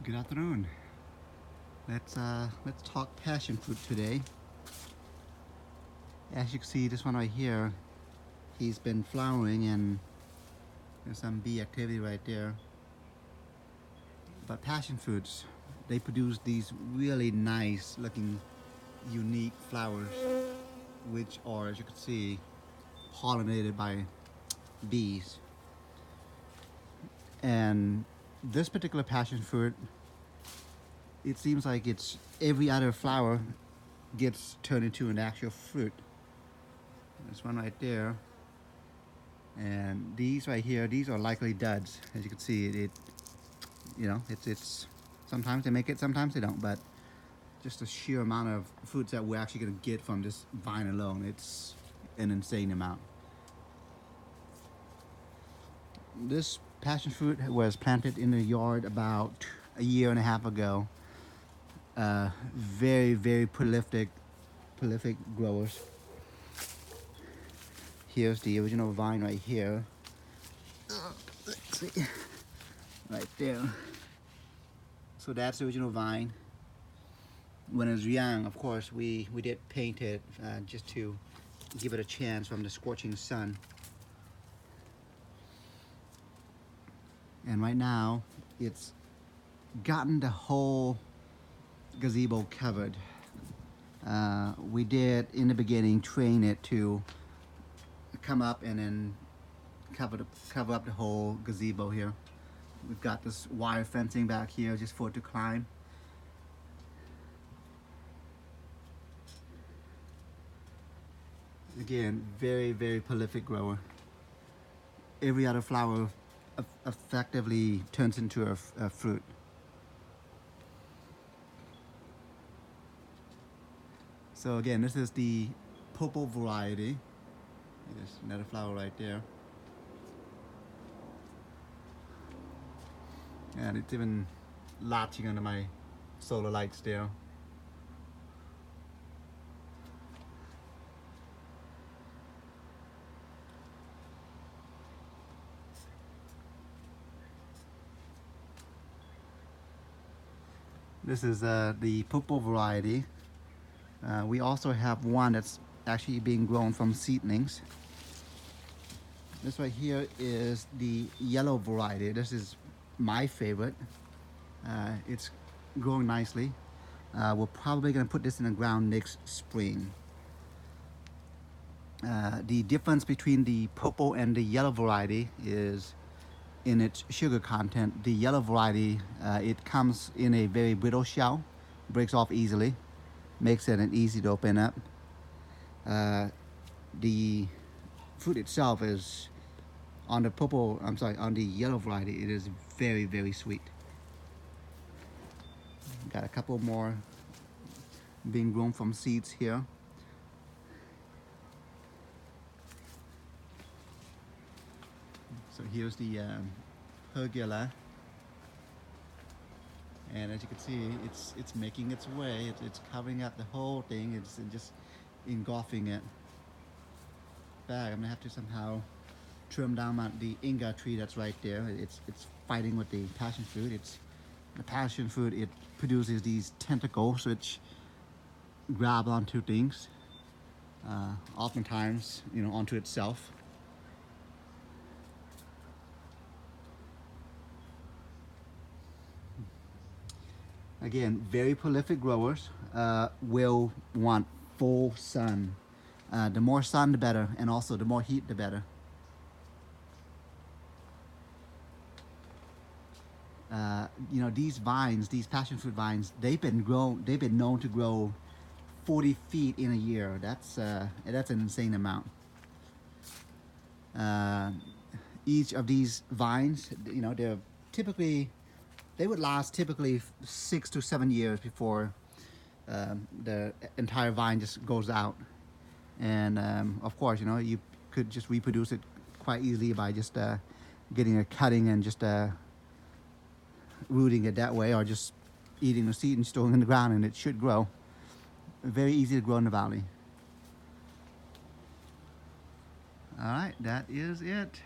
Good afternoon. Let's talk passion fruit today. As you can see, this one right here, he's been flowering, and there's some bee activity right there. But passion fruits, they produce these really nice looking, unique flowers, which are, as you can see, pollinated by bees. And this particular passion fruit, it seems like it's every other flower gets turned into an actual fruit. There's one right there, and these right here, these are likely duds. As you can see, it's sometimes they make it, sometimes they don't. But just the sheer amount of fruits that we're actually going to get from this vine alone, it's an insane amount. This passion fruit was planted in the yard about a year and a half ago. Very prolific growers. Here's the original vine right here. Let's see, right there. So that's the original vine. When it was young, of course, we did paint it just to give it a chance from the scorching sun. And right now, it's gotten the whole gazebo covered. We did, in the beginning, train it to come up and then cover up the whole gazebo here. We've got this wire fencing back here just for it to climb. Again, very prolific grower. Every other flower effectively turns into a fruit. So again, this is the purple variety. There's another flower right there. And it's even latching under my solar lights there. This is the purple variety. We also have one that's actually being grown from seedlings. This right here is the yellow variety. This is my favorite. It's growing nicely. We're probably going to put this in the ground next spring. The difference between the purple and the yellow variety is in its sugar content. The yellow variety, it comes in a very brittle shell, breaks off easily, makes it easy to open up. The fruit itself is on the yellow variety, it is very sweet. Got a couple more being grown from seeds here. So here's the pergola, and as you can see, it's making its way. It's covering up the whole thing. It's just engulfing it. I'm gonna have to somehow trim down the inga tree that's right there. It's fighting with the passion fruit. The passion fruit, it produces these tentacles which grab onto things, oftentimes onto itself. Again, very prolific growers will want full sun. The more sun, the better, and also the more heat, the better. These vines, these passion fruit vines, they've been known to grow 40 feet in a year. That's an insane amount. Each of these vines, they would last typically 6 to 7 years before the entire vine just goes out. And of course, you could just reproduce it quite easily by just getting a cutting and just rooting it that way, or just eating the seed and storing it in the ground, and it should grow. Very easy to grow in the valley. All right, that is it.